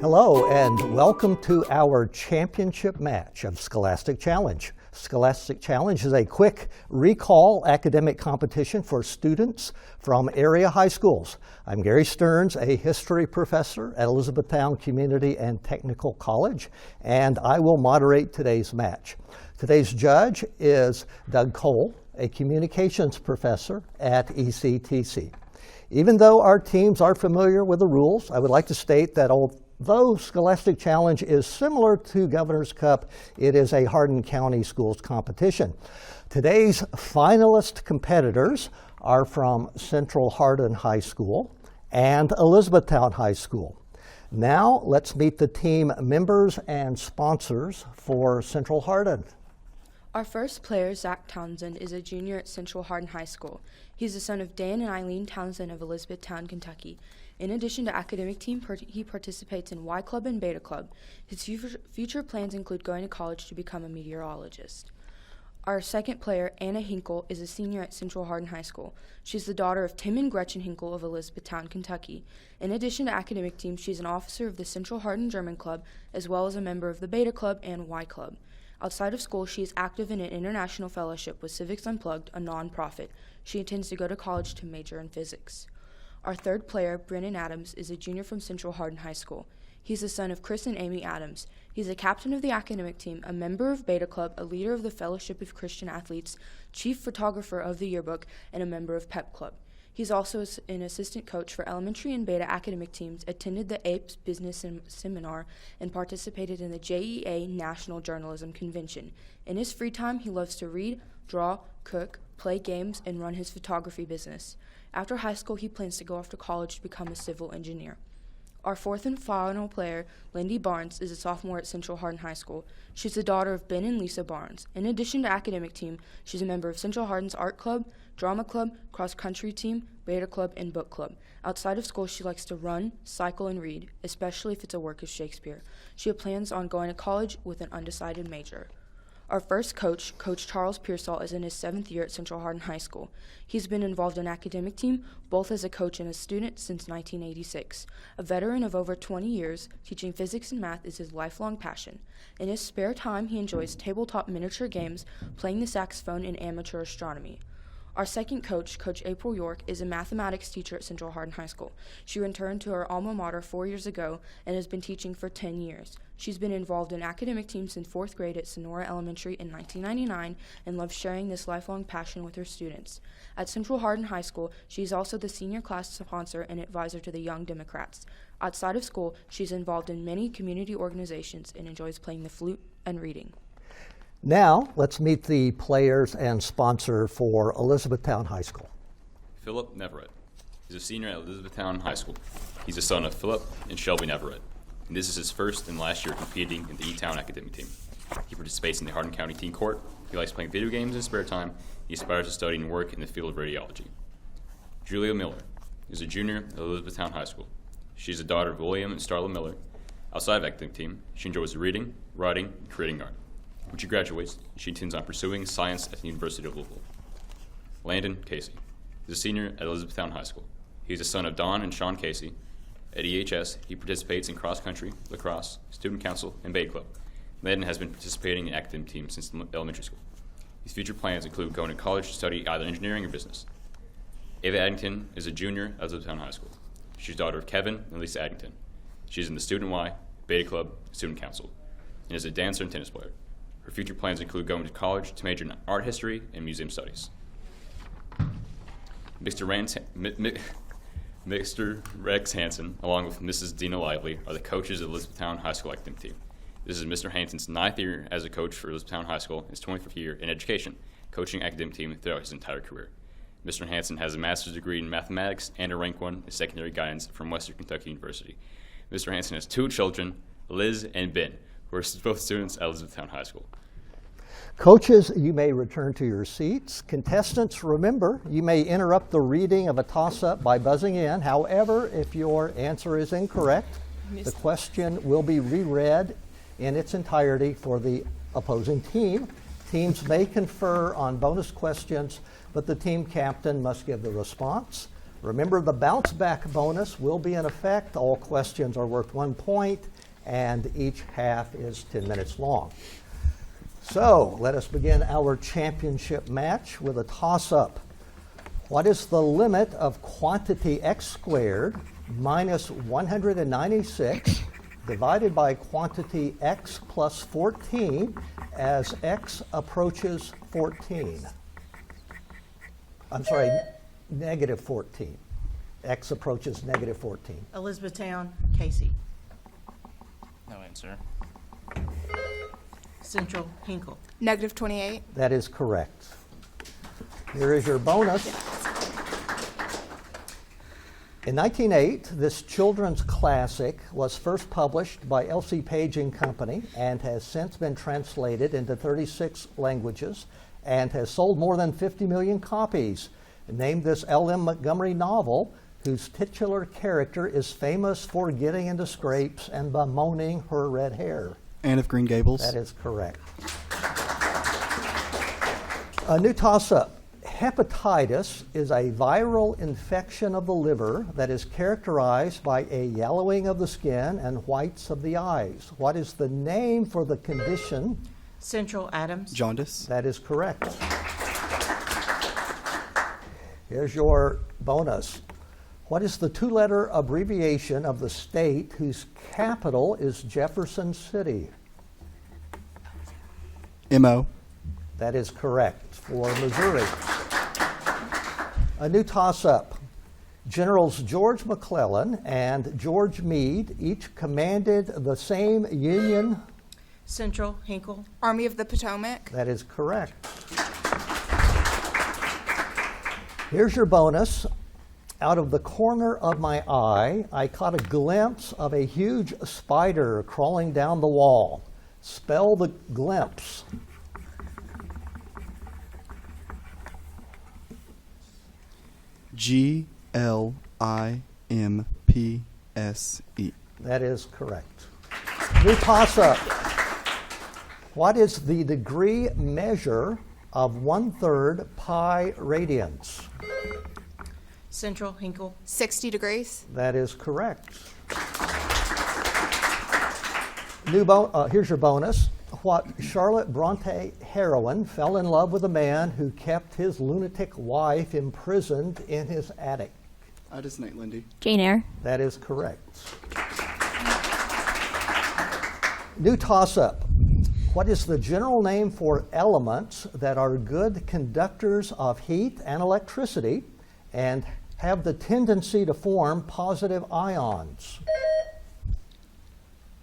Hello and welcome to our championship match of Scholastic Challenge. Scholastic Challenge is a quick recall academic competition for students from area high schools. I'm Gary Stearns, a history professor at Elizabethtown Community and Technical College, and I will moderate today's match. Today's judge is Doug Cole, a communications professor at ECTC. Even though our teams are familiar with the rules, I would like to state that although Scholastic Challenge is similar to Governor's Cup, it is a Hardin County Schools competition. Today's finalist competitors are from Central Hardin High School and Elizabethtown High School. Now let's meet the team members and sponsors for Central Hardin. Our first player, Zach Townsend, is a junior at Central Hardin High School. He's the son of Dan and Eileen Townsend of Elizabethtown, Kentucky. In addition to academic team, he participates in Y Club and Beta Club. His future plans include going to college to become a meteorologist. Our second player, Anna Hinkle, is a senior at Central Hardin High School. She's the daughter of Tim and Gretchen Hinkle of Elizabethtown, Kentucky. In addition to academic team, she's an officer of the Central Hardin German Club, as well as a member of the Beta Club and Y Club. Outside of school, she is active in an international fellowship with Civics Unplugged, a nonprofit. She intends to go to college to major in physics. Our third player, Brennan Adams, is a junior from Central Hardin High School. He's the son of Chris and Amy Adams. He's a captain of the academic team, a member of Beta Club, a leader of the Fellowship of Christian Athletes, chief photographer of the yearbook, and a member of Pep Club. He's also an assistant coach for elementary and Beta academic teams, attended the APES Business Seminar, and participated in the JEA National Journalism Convention. In his free time, he loves to read, draw, cook, play games, and run his photography business. After high school, he plans to go off to college to become a civil engineer. Our fourth and final player, Lindy Barnes, is a sophomore at Central Hardin High School. She's the daughter of Ben and Lisa Barnes. In addition to academic team, she's a member of Central Hardin's Art Club, Drama Club, Cross Country Team, Beta Club, and Book Club. Outside of school, she likes to run, cycle, and read, especially if it's a work of Shakespeare. She plans on going to college with an undecided major. Our first coach, Coach Charles Pearsall, is in his 7th year at Central Hardin High School. He's been involved in academic team, both as a coach and a student, since 1986. A veteran of over 20 years, teaching physics and math is his lifelong passion. In his spare time, he enjoys tabletop miniature games, playing the saxophone, and amateur astronomy. Our second coach, Coach April York, is a mathematics teacher at Central Hardin High School. She returned to her alma mater 4 years ago and has been teaching for 10 years. She's been involved in academic teams since 4th grade at Sonora Elementary in 1999 and loves sharing this lifelong passion with her students. At Central Hardin High School, she's also the senior class sponsor and advisor to the Young Democrats. Outside of school, she's involved in many community organizations and enjoys playing the flute and reading. Now, let's meet the players and sponsor for Elizabethtown High School. Philip Neverett. He's a senior at Elizabethtown High School. He's the son of Philip and Shelby Neverett, and this is his first and last year competing in the E-Town academic team. He participates in the Hardin County Teen Court. He likes playing video games in his spare time. He aspires to study and work in the field of radiology. Julia Miller is a junior at Elizabethtown High School. She's the daughter of William and Starla Miller. Outside of academic team, she enjoys reading, writing, and creating art. When she graduates, she intends on pursuing science at the University of Louisville. Landon Casey is a senior at Elizabethtown High School. He's the son of Don and Sean Casey. At EHS, he participates in cross country, lacrosse, student council, and Bay Club. Landon has been participating in academic teams since elementary school. His future plans include going to college to study either engineering or business. Ava Addington is a junior at Elizabethtown High School. She's the daughter of Kevin and Lisa Addington. She's in the Student Y, Beta Club, student council, and is a dancer and tennis player. Her future plans include going to college to major in art history and museum studies. Mr. Rex Hansen, along with Mrs. Dina Lively, are the coaches of the Elizabethtown High School academic team. This is Mr. Hansen's 9th year as a coach for Elizabethtown High School and his 25th year in education, coaching academic team throughout his entire career. Mr. Hansen has a master's degree in mathematics and a rank 1 in secondary guidance from Western Kentucky University. Mr. Hansen has 2 children, Liz and Ben, who are both students at Elizabethtown High School. Coaches, you may return to your seats. Contestants, remember, you may interrupt the reading of a toss-up by buzzing in. However, if your answer is incorrect, the question will be reread in its entirety for the opposing team. Teams may confer on bonus questions, but the team captain must give the response. Remember, the bounce back bonus will be in effect. All questions are worth 1 point, and each half is 10 minutes long. So let us begin our championship match with a toss-up. What is the limit of quantity x squared minus 196 divided by quantity x plus 14 as x approaches 14? I'm sorry, negative 14. X approaches negative 14. Elizabethtown, Casey. No answer. Central, Hinkle. Negative 28. That is correct. Here is your bonus. In 1908, this children's classic was first published by L.C. Page and Company and has since been translated into 36 languages and has sold more than 50 million copies. Named this L.M. Montgomery novel, whose titular character is famous for getting into scrapes and bemoaning her red hair. Anne of Green Gables. That is correct. A new toss-up. Hepatitis is a viral infection of the liver that is characterized by a yellowing of the skin and whites of the eyes. What is the name for the condition? Central, Adams. Jaundice. That is correct. Here's your bonus. What is the two-letter abbreviation of the state whose capital is Jefferson City? M.O. That is correct for Missouri. A new toss-up. Generals George McClellan and George Meade each commanded the same Union. Central, Hinkle. Army of the Potomac. That is correct. Here's your bonus. Out of the corner of my eye, I caught a glimpse of a huge spider crawling down the wall. Spell the glimpse. G-L-I-M-P-S-E. That is correct. New toss-up. What is the degree measure of 1/3 pi radians? Central, Hinkle. 60 degrees. That is correct. Here's your bonus. What Charlotte Bronte heroine fell in love with a man who kept his lunatic wife imprisoned in his attic? Ida Nate Lindy. Jane Eyre. That is correct. New toss-up. What is the general name for elements that are good conductors of heat and electricity and have the tendency to form positive ions?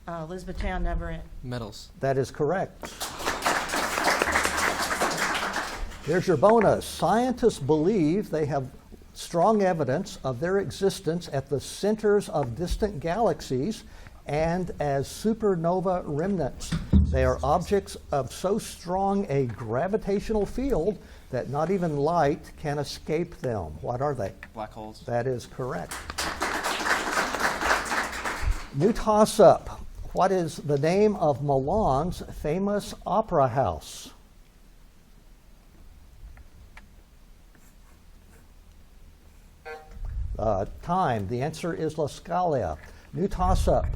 Elizabethtown, Neverett. Metals. That is correct. Here's your bonus. Scientists believe they have strong evidence of their existence at the centers of distant galaxies and as supernova remnants. They are objects of so strong a gravitational field that not even light can escape them. What are they? Black holes. That is correct. New toss-up. What is the name of Milan's famous opera house? Time. The answer is La Scala. New toss-up.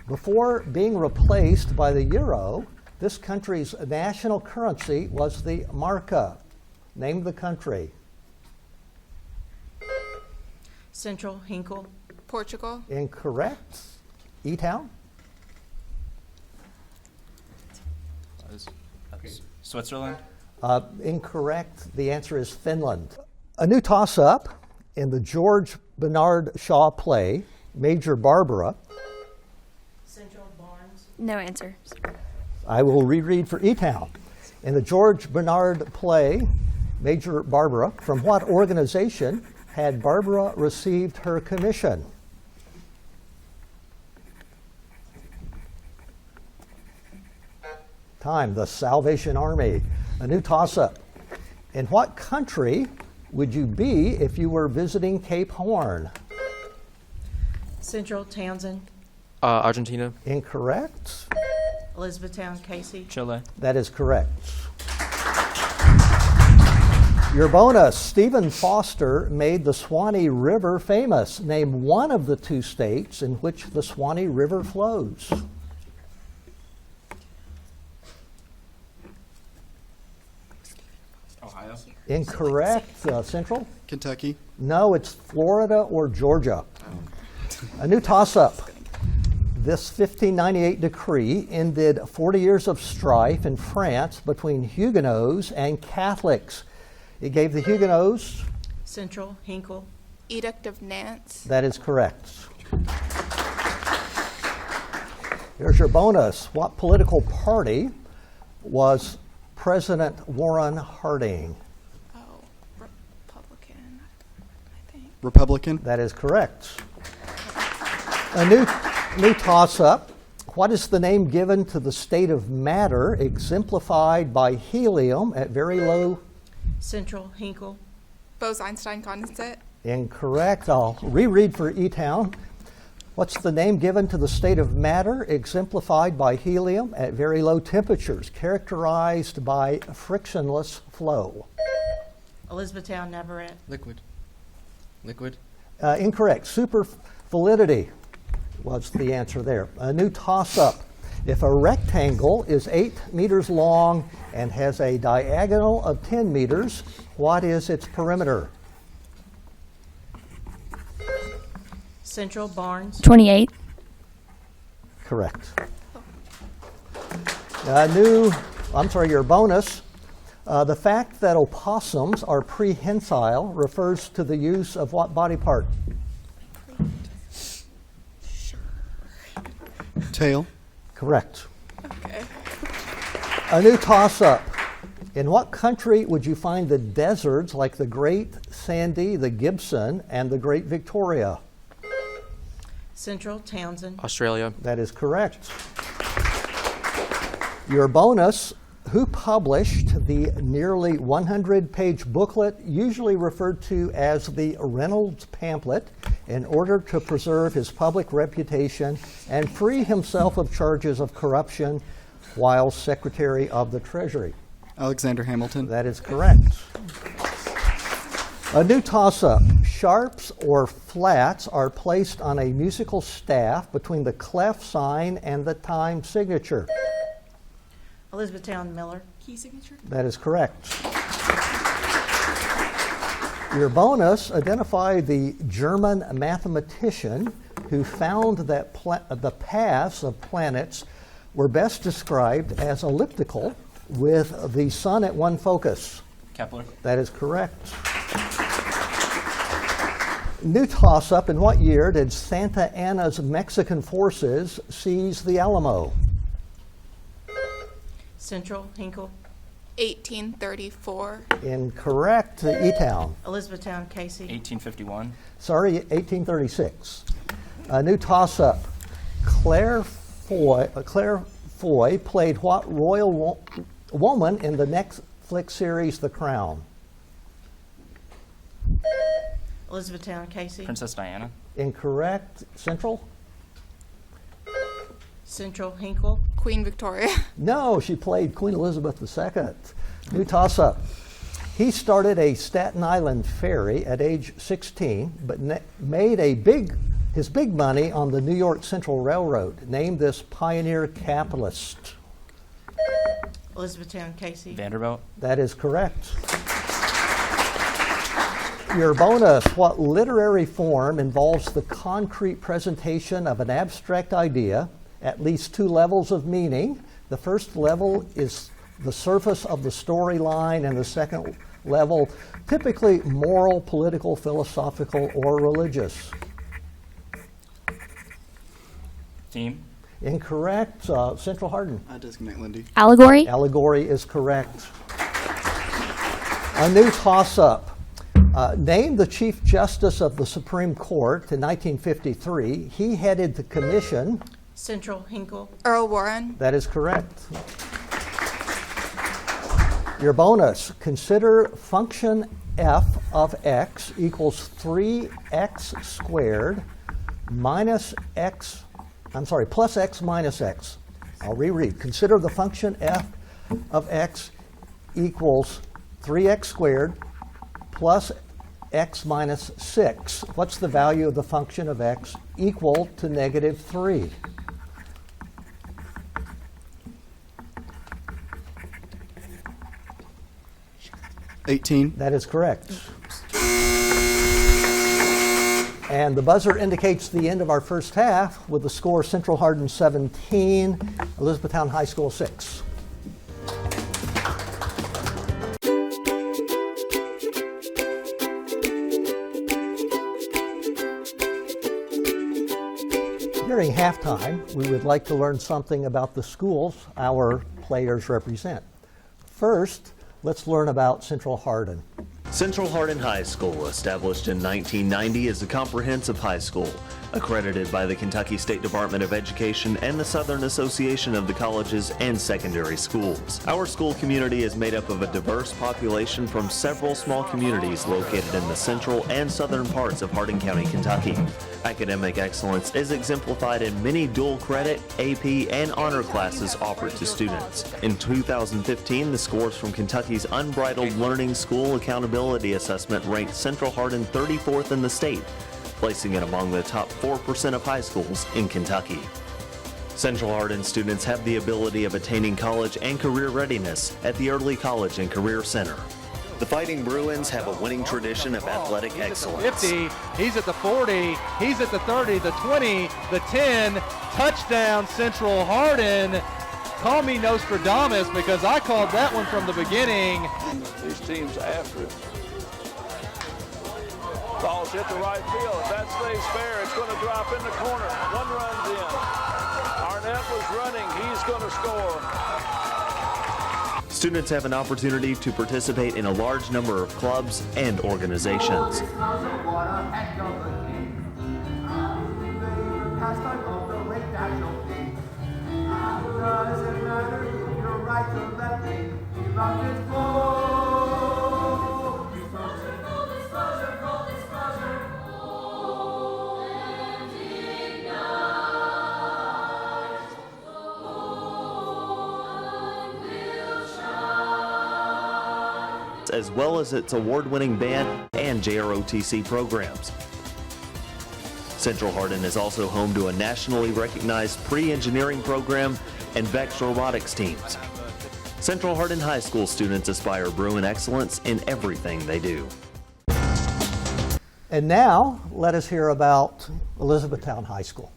Before being replaced by the euro, this country's national currency was the marca. Name the country. Central, Hinkle. Portugal. Incorrect. E-Town? Switzerland. Incorrect. The answer is Finland. A new toss-up in the George Bernard Shaw play, Major Barbara. Central, Barnes. No answer. I will reread for E-Town. In the George Bernard play, Major Barbara, from what organization had Barbara received her commission? Time. The Salvation Army. A new toss-up. In what country would you be if you were visiting Cape Horn? Central, Townsend. Argentina. Incorrect. Elizabethtown, Casey. Chile. That is correct. Your bonus, Stephen Foster made the Swanee River famous. Name one of the two states in which the Swanee River flows. Ohio. Incorrect. Central? Kentucky. No, it's Florida or Georgia. A new toss-up. This 1598 decree ended 40 years of strife in France between Huguenots and Catholics. It gave the Huguenots. Central, Hinkle. Edict of Nantes. That is correct. Here's your bonus. What political party was President Warren Harding? Oh, Republican, I think. Republican. That is correct. A new toss-up. What is the name given to the state of matter exemplified by helium at very low? Central, Hinkle. Bose-Einstein condensate. Incorrect. I'll reread for E-Town. What's the name given to the state of matter exemplified by helium at very low temperatures, characterized by frictionless flow? Elizabethtown, Navarrete. Liquid. Liquid. Incorrect. Superfluidity was the answer there. A new toss-up. If a rectangle is 8 meters long and has a diagonal of 10 meters, what is its perimeter? Central, Barnes. 28. Correct. Your bonus. The fact that opossums are prehensile refers to the use of what body part? Tail. Correct. Okay. A new toss-up. In what country would you find the deserts like the Great Sandy, the Gibson, and the Great Victoria? Central, Townsend. Australia. That is correct. Your bonus, who published the nearly 100-page booklet usually referred to as the Reynolds pamphlet in order to preserve his public reputation and free himself of charges of corruption while Secretary of the Treasury? Alexander Hamilton. That is correct. A new toss-up. Sharps or flats are placed on a musical staff between the clef sign and the time signature. Elizabethtown, Miller. Key signature. That is correct. Your bonus, identify the German mathematician who found that the paths of planets were best described as elliptical with the sun at one focus. Kepler. That is correct. New toss-up. In what year did Santa Anna's Mexican forces seize the Alamo? Central, Hinkle. 1834. Incorrect. E-Town. Elizabethtown, Casey. 1851. Sorry, 1836. A new toss-up. Claire Foy played what royal woman in the Netflix series The Crown? Elizabethtown, Casey. Princess Diana. Incorrect. Central? Central, Hinkle. Queen Victoria. No, she played Queen Elizabeth II. New toss-up. He started a Staten Island ferry at age 16, but made his big money on the New York Central Railroad. Name this pioneer capitalist. Elizabethtown, Casey. Vanderbilt. That is correct. Your bonus, what literary form involves the concrete presentation of an abstract idea, at least two levels of meaning? The first level is the surface of the storyline, and the second level, typically moral, political, philosophical, or religious. Theme. Incorrect. Central Hardin. I designate Lindy. Allegory. Allegory is correct. A new toss-up. Named the Chief Justice of the Supreme Court in 1953. He headed the commission. Central, Hinkle. Earl Warren. That is correct. Your bonus, consider function f of x equals 3x squared plus x minus x. I'll reread. Consider the function f of x equals 3x squared plus x minus 6. What's the value of the function of x equal to negative 3? $18. That is correct. And the buzzer indicates the end of our first half with the score Central Hardin 17, Elizabethtown High School 6. During halftime, we would like to learn something about the schools our players represent. First, let's learn about Central Hardin. Central Hardin High School, established in 1990, is a comprehensive high school, accredited by the Kentucky State Department of Education and the Southern Association of the Colleges and Secondary Schools. Our school community is made up of a diverse population from several small communities located in the central and southern parts of Hardin County, Kentucky. Academic excellence is exemplified in many dual credit, AP, and honor classes offered to students. In 2015, the scores from Kentucky's Unbridled Learning School Accountability Assessment ranked Central Hardin 34th in the state, placing it among the top 4% of high schools in Kentucky. Central Hardin students have the ability of attaining college and career readiness at the Early College and Career Center. The Fighting Bruins have a winning tradition of athletic excellence. 50, he's at the 40, he's at the 30, the 20, the 10, touchdown Central Hardin. Call me Nostradamus because I called that one from the beginning. These teams after it. Ball's hit the right field. If that stays fair, it's going to drop in the corner. One runs in. Arnett was running. He's going to score. Students have an opportunity to participate in a large number of clubs and organizations. As well as its award-winning band and JROTC programs. Central Hardin is also home to a nationally recognized pre-engineering program and VEX robotics teams. Central Hardin High School students aspire Bruin excellence in everything they do. And now, let us hear about Elizabethtown High School.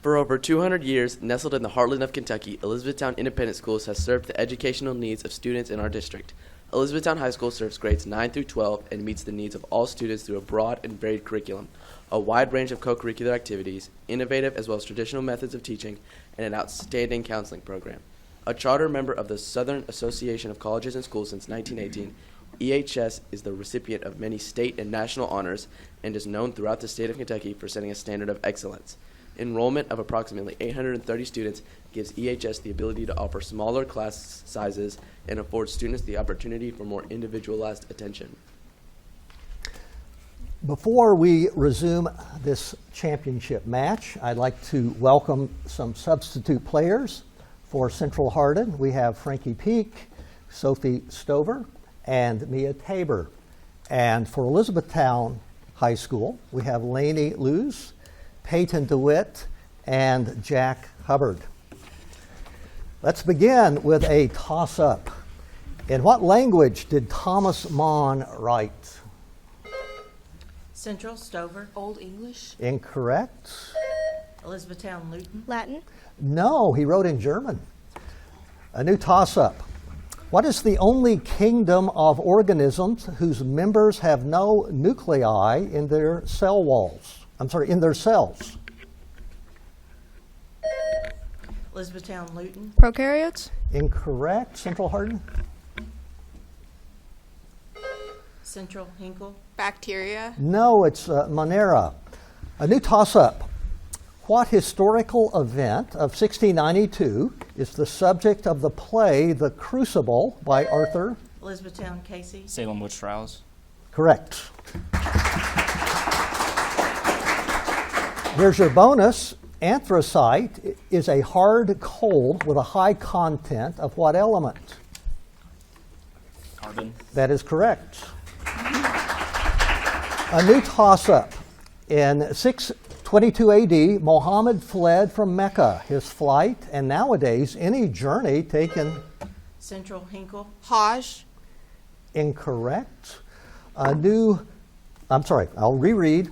For over 200 years, nestled in the heartland of Kentucky, Elizabethtown Independent Schools has served the educational needs of students in our district. Elizabethtown High School serves grades 9 through 12 and meets the needs of all students through a broad and varied curriculum, a wide range of co-curricular activities, innovative as well as traditional methods of teaching, and an outstanding counseling program. A charter member of the Southern Association of Colleges and Schools since 1918, EHS is the recipient of many state and national honors and is known throughout the state of Kentucky for setting a standard of excellence. Enrollment of approximately 830 students gives EHS the ability to offer smaller class sizes and affords students the opportunity for more individualized attention. Before we resume this championship match, I'd like to welcome some substitute players for Central Hardin. We have Frankie Peak, Sophie Stover, and Mia Tabor. And for Elizabethtown High School, we have Lainey Luz, Peyton DeWitt, and Jack Hubbard. Let's begin with a toss-up. In what language did Thomas Mann write? Central, Stover. Old English? Incorrect. Elizabethtown, Luton. Latin. No, he wrote in German. A new toss-up. What is the only kingdom of organisms whose members have no nuclei in their cell walls? In their cells. Elizabethtown, Luton. Prokaryotes. Incorrect. Central Hardin? Central, Hinkle. Bacteria. No, it's Monera. A new toss-up. What historical event of 1692 is the subject of the play The Crucible by Arthur? Elizabethtown, Casey. Salem witch trials. Correct. Here's your bonus. Anthracite is a hard coal with a high content of what element? Harbin. That is correct. A new toss-up. In 622 AD, Muhammad fled from Mecca. His flight, and nowadays any journey taken. Central Hinkle. Hajj. Incorrect. I'll reread.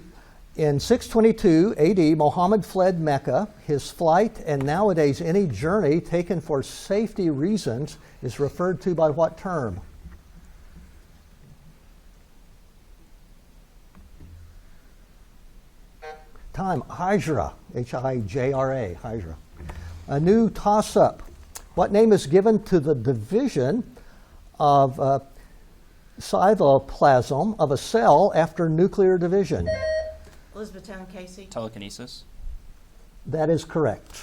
In 622 AD, Muhammad fled Mecca. His flight, and nowadays any journey taken for safety reasons, is referred to by what term? Time. Hijra. H-I-J-R-A. Hijra. A new toss-up. What name is given to the division of cytoplasm of a cell after nuclear division? Elizabethtown, Casey. Telekinesis. That is correct.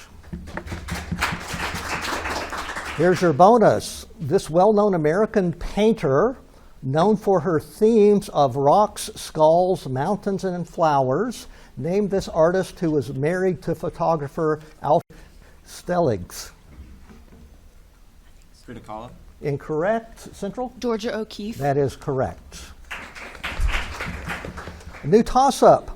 Here's your bonus. This well-known American painter, known for her themes of rocks, skulls, mountains, and flowers, named this artist who was married to photographer Alfred Stieglitz. Frida Kahlo. Incorrect. Central? Georgia O'Keeffe. That is correct. A new toss-up.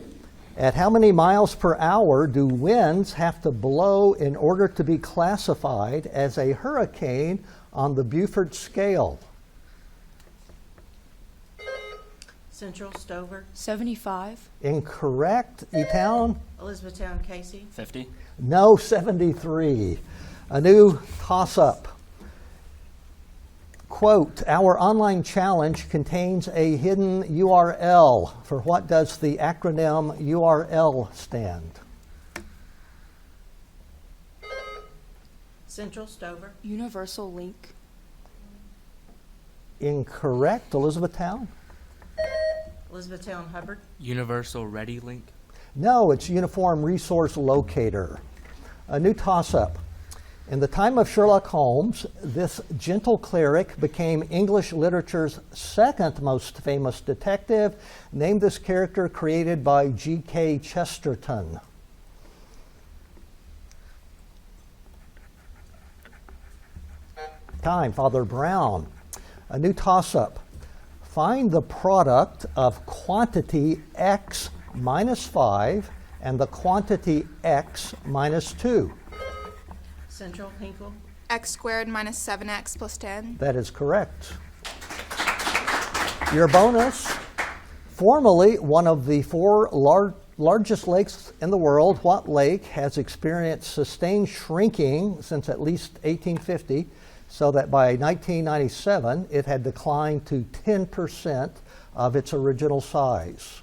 At how many miles per hour do winds have to blow in order to be classified as a hurricane on the Beaufort scale? Central Stover. 75. Incorrect. E-Town? Elizabethtown, Casey. 50. No, 73. A new toss-up. Quote, our online challenge contains a hidden URL. For what does the acronym URL stand? Central Stover. Universal link. Incorrect. Elizabethtown? Elizabethtown, Hubbard. Universal Ready Link. No, it's Uniform Resource Locator. A new toss-up. In the time of Sherlock Holmes, this gentle cleric became English literature's second most famous detective. Name this character created by G.K. Chesterton. Time. Father Brown. A new toss-up. Find the product of quantity x minus 5 and the quantity x minus 2. Central Hinkle. X squared minus 7x plus 10. That is correct. Your bonus. Formerly one of the four largest lakes in the world, what lake has experienced sustained shrinking since at least 1850, so that by 1997 it had declined to 10% of its original size?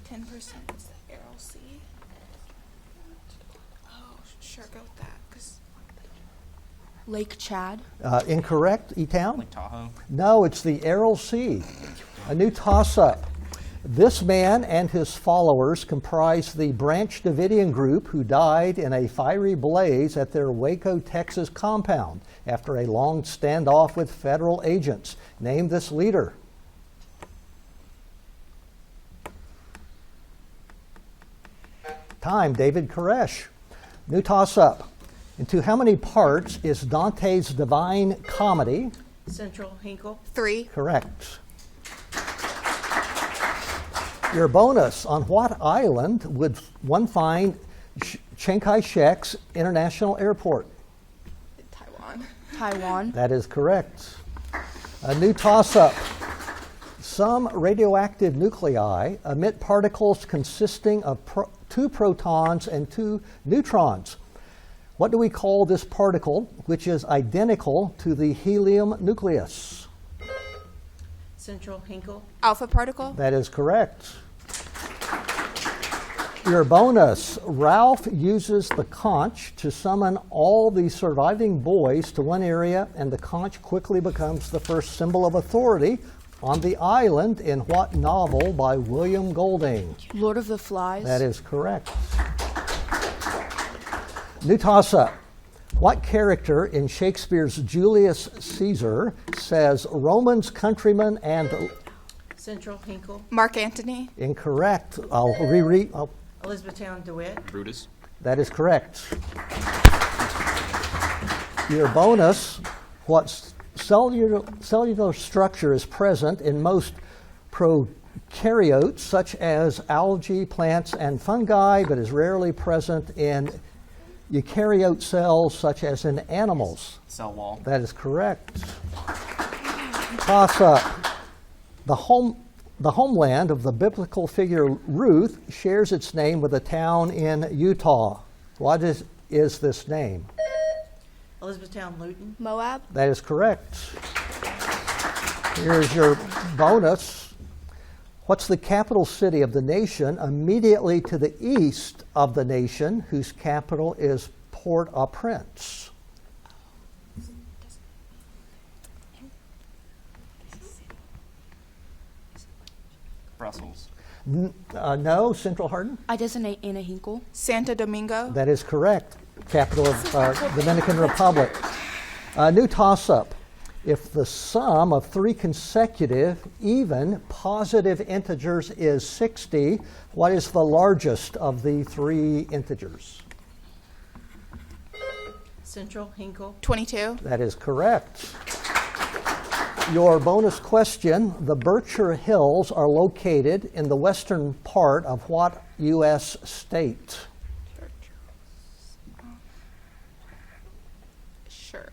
10% is the Aral Sea. Oh, sure, go with that. Lake Chad. Incorrect. E-Town? Lake Tahoe. No, it's the Aral Sea. A new toss-up. This man and his followers comprised the Branch Davidian group who died in a fiery blaze at their Waco, Texas compound after a long standoff with federal agents. Name this leader. Time. David Koresh. New toss-up. Into how many parts is Dante's Divine Comedy? Central Hinkle. 3. Correct. Your bonus. On what island would one find Chiang Kai-shek's International Airport? Taiwan. Taiwan. That is correct. A new toss-up. Some radioactive nuclei emit particles consisting of 2 protons and 2 neutrons. What do we call this particle, which is identical to the helium nucleus? Central Hinkle. Alpha particle. That is correct. Your bonus. Ralph uses the conch to summon all the surviving boys to one area, and the conch quickly becomes the first symbol of authority on the island in what novel by William Golding? Lord of the Flies. That is correct. New toss-up. What character in Shakespeare's Julius Caesar says Roman's countrymen and... Central Hinkle. Mark Antony. Incorrect. I'll reread. Elizabethtown, DeWitt. Brutus. That is correct. Your bonus. What cellular structure is present in most prokaryotes, such as algae, plants, and fungi, but is rarely present in eukaryote cells, such as in animals. Cell wall. That is correct. Toss up. The homeland of the biblical figure Ruth shares its name with a town in Utah. What is this name? Elizabethtown, Luton. Moab. That is correct. Here's your bonus. What's the capital city of the nation immediately to the east of the nation, whose capital is Port-au-Prince? Brussels. No, Central Hardin? I designate Anna Hinkle. Santo Domingo. That is correct. Capital of Dominican Republic. New toss-up. If the sum of three consecutive, even, positive integers is 60, what is the largest of the three integers? Central, Hinkle. 22. That is correct. Your bonus question, the Berkshire Hills are located in the western part of what U.S. state? Sure.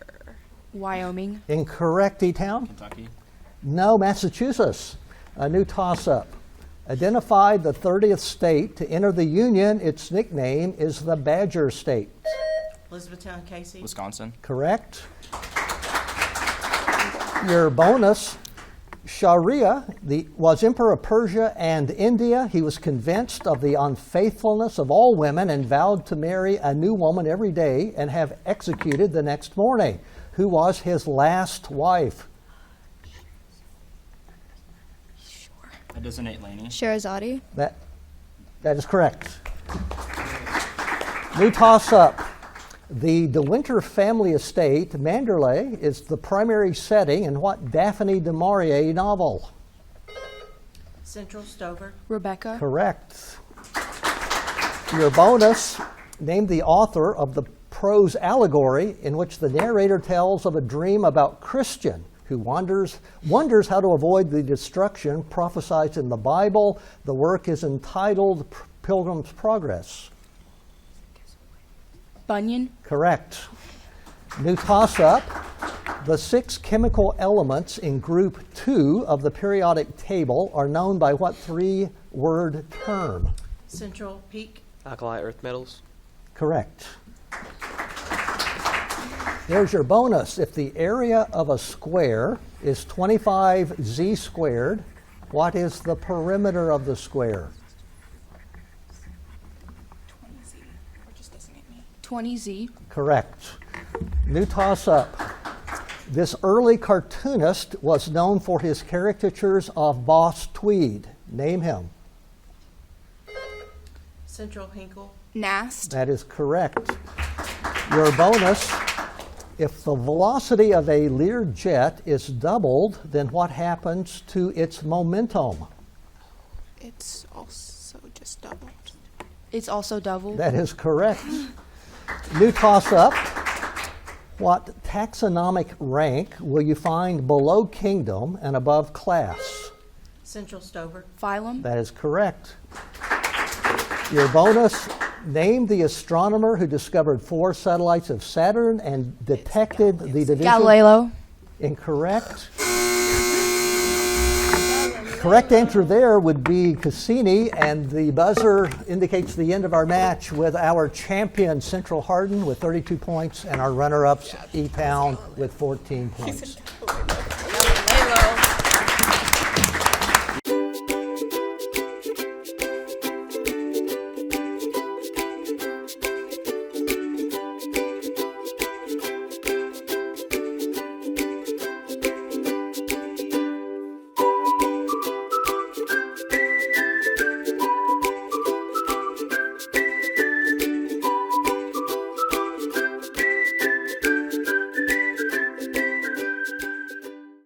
Wyoming. Incorrect, E-Town? Kentucky. No, Massachusetts. A new toss-up. Identified the 30th state to enter the Union. Its nickname is the Badger State. Elizabethtown, Casey. Wisconsin. Correct. Your bonus, Sharia was emperor of Persia and India. He was convinced of the unfaithfulness of all women and vowed to marry a new woman every day and have executed the next morning. Who was his last wife? I designate Laney. Sherazade. That is correct. New toss-up. The De Winter family estate, Manderley, is the primary setting in what Daphne du Maurier novel? Central, Stover. Rebecca. Correct. Your bonus, name the author of the prose allegory in which the narrator tells of a dream about Christian who wonders how to avoid the destruction prophesied in the Bible. The work is entitled Pilgrim's Progress. Bunyan. Correct. New toss-up. The 6 chemical elements in group 2 of the periodic table are known by what 3-word term? Central, Peak. Alkali earth metals. Correct. There's your bonus. If the area of a square is 25z squared, what is the perimeter of the square? 20Z. Or just designate me. 20Z. Correct. New toss-up. This early cartoonist was known for his caricatures of Boss Tweed. Name him. Central, Hinkle. Nast. That is correct. Your bonus. If the velocity of a Learjet is doubled, then what happens to its momentum? It's also just doubled. It's also doubled. That is correct. New toss-up. What taxonomic rank will you find below kingdom and above class? Central, Stover. Phylum. That is correct. Your bonus, name the astronomer who discovered 4 satellites of Saturn and detected the division. Galileo. Incorrect. Correct answer there would be Cassini, and the buzzer indicates the end of our match with our champion, Central Hardin, with 32 points, and our runner-ups, E-Town, with 14 points.